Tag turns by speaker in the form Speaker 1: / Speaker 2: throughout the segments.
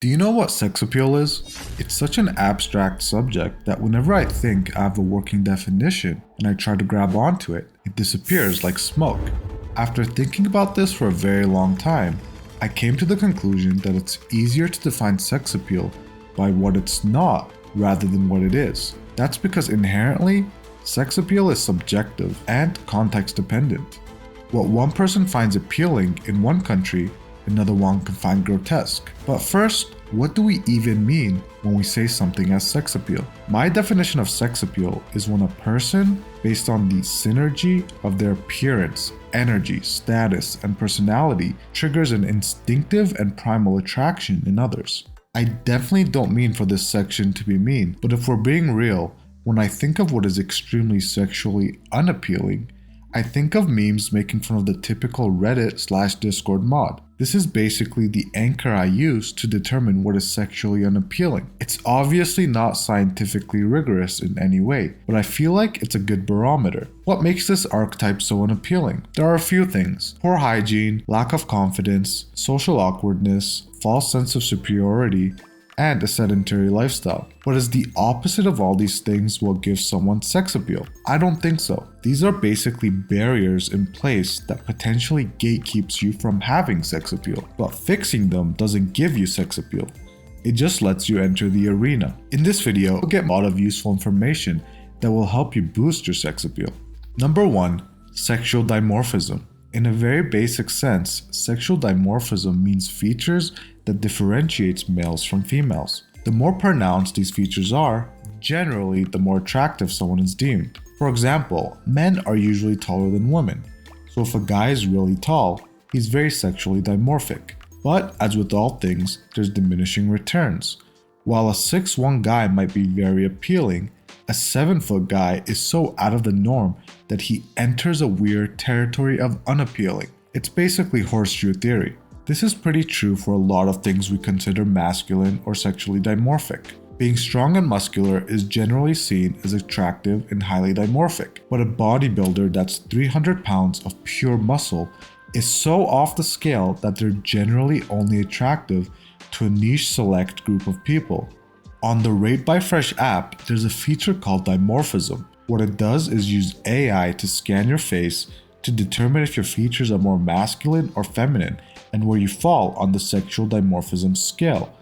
Speaker 1: Do you know what sex appeal is? It's such an abstract subject that whenever I think I have a working definition and I try to grab onto it, it disappears like smoke. After thinking about this for a very long time, I came to the conclusion that it's easier to define sex appeal by what it's not rather than what it is. That's because inherently, sex appeal is subjective and context dependent. What one person finds appealing in one country, another one can find grotesque. But first, what do we even mean when we say something as sex appeal? My definition of sex appeal is when a person, based on the synergy of their appearance, energy, status, and personality, triggers an instinctive and primal attraction in others. I definitely don't mean for this section to be mean, but if we're being real, when I think of what is extremely sexually unappealing, I think of memes making fun of the typical Reddit/Discord mod. This is basically the anchor I use to determine what is sexually unappealing. It's obviously not scientifically rigorous in any way, but I feel like it's a good barometer. What makes this archetype so unappealing? There are a few things: poor hygiene, lack of confidence, social awkwardness, false sense of superiority, and a sedentary lifestyle. But is the opposite of all these things what gives someone sex appeal? I don't think so. These are basically barriers in place that potentially gatekeeps you from having sex appeal. But fixing them doesn't give you sex appeal. It just lets you enter the arena. In this video, you'll get a lot of useful information that will help you boost your sex appeal. Number 1. Sexual dimorphism. In a very basic sense, sexual dimorphism means features that differentiates males from females. The more pronounced these features are, generally the more attractive someone is deemed. For example, men are usually taller than women, so if a guy is really tall, he's very sexually dimorphic. But as with all things, there's diminishing returns. While a 6'1" guy might be very appealing, a 7-foot guy is so out of the norm that he enters a weird territory of unappealing. It's basically horseshoe theory. This is pretty true for a lot of things we consider masculine or sexually dimorphic. Being strong and muscular is generally seen as attractive and highly dimorphic, but a bodybuilder that's 300 pounds of pure muscle is so off the scale that they're generally only attractive to a niche select group of people. On the Rate by Fresh app, there's a feature called dimorphism. What it does is use AI to scan your face to determine if your features are more masculine or feminine and where you fall on the sexual dimorphism scale.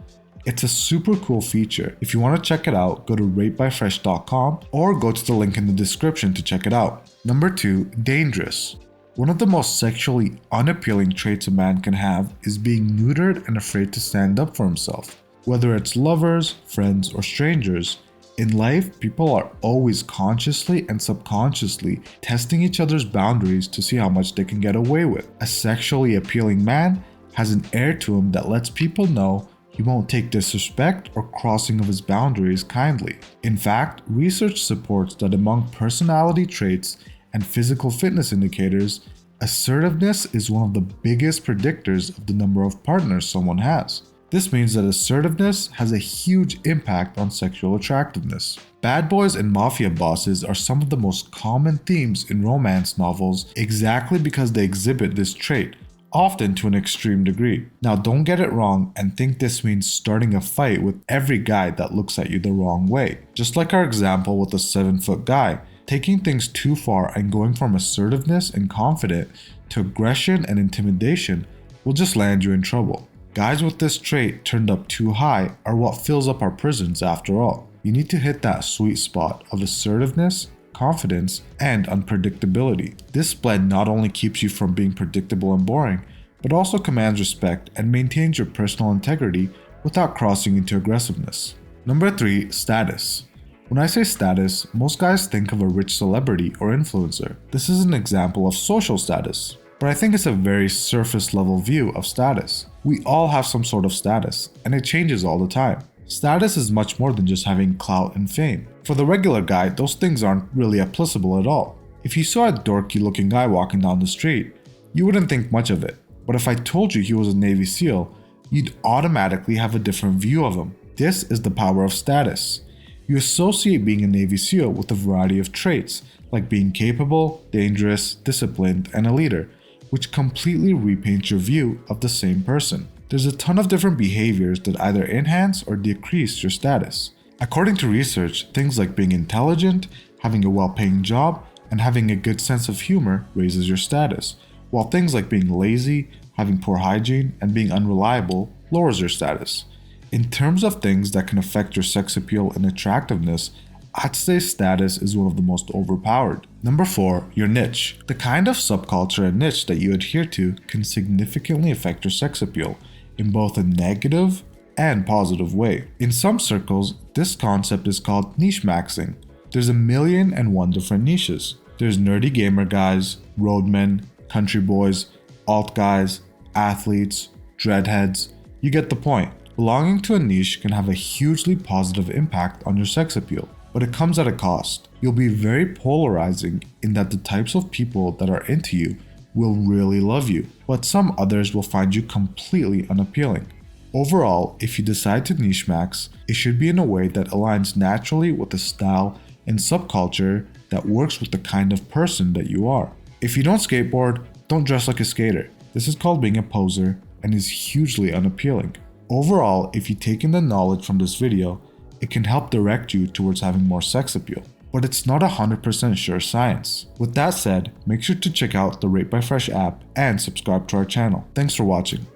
Speaker 1: It's a super cool feature. If you want to check it out, go to ratebyfresh.com or go to the link in the description to check it out. Number 2, dangerous. One of the most sexually unappealing traits a man can have is being neutered and afraid to stand up for himself. Whether it's lovers, friends, or strangers, in life, people are always consciously and subconsciously testing each other's boundaries to see how much they can get away with. A sexually appealing man has an air to him that lets people know he won't take disrespect or crossing of his boundaries kindly. In fact, research supports that among personality traits and physical fitness indicators, assertiveness is one of the biggest predictors of the number of partners someone has. This means that assertiveness has a huge impact on sexual attractiveness. Bad boys and mafia bosses are some of the most common themes in romance novels exactly because they exhibit this trait, often to an extreme degree. Now, don't get it wrong and think this means starting a fight with every guy that looks at you the wrong way. Just like our example with the 7-foot guy, taking things too far and going from assertiveness and confident to aggression and intimidation will just land you in trouble. Guys with this trait turned up too high are what fills up our prisons after all. You need to hit that sweet spot of assertiveness, confidence, and unpredictability. This blend not only keeps you from being predictable and boring, but also commands respect and maintains your personal integrity without crossing into aggressiveness. Number 3, status. When I say status, most guys think of a rich celebrity or influencer. This is an example of social status, but I think it's a very surface level view of status. We all have some sort of status, and it changes all the time. Status is much more than just having clout and fame. For the regular guy, those things aren't really applicable at all. If you saw a dorky looking guy walking down the street, you wouldn't think much of it. But if I told you he was a Navy SEAL, you'd automatically have a different view of him. This is the power of status. You associate being a Navy SEAL with a variety of traits, like being capable, dangerous, disciplined, and a leader, which completely repaints your view of the same person. There's a ton of different behaviors that either enhance or decrease your status. According to research, things like being intelligent, having a well-paying job, and having a good sense of humor raises your status, while things like being lazy, having poor hygiene, and being unreliable lowers your status. In terms of things that can affect your sex appeal and attractiveness, I'd say status is one of the most overpowered. Number 4, your niche. The kind of subculture and niche that you adhere to can significantly affect your sex appeal in both a negative and positive way. In some circles, this concept is called niche maxing. There's 1,000,001 different niches. There's nerdy gamer guys, roadmen, country boys, alt guys, athletes, dreadheads. You get the point. Belonging to a niche can have a hugely positive impact on your sex appeal, but it comes at a cost. You'll be very polarizing in that the types of people that are into you will really love you, but some others will find you completely unappealing. Overall, if you decide to niche max, it should be in a way that aligns naturally with the style and subculture that works with the kind of person that you are. If you don't skateboard, don't dress like a skater. This is called being a poser and is hugely unappealing. Overall, if you take in the knowledge from this video, it can help direct you towards having more sex appeal, but it's not 100% sure science. With that said, make sure to check out the Rate by Fresh app and subscribe to our channel. Thanks for watching.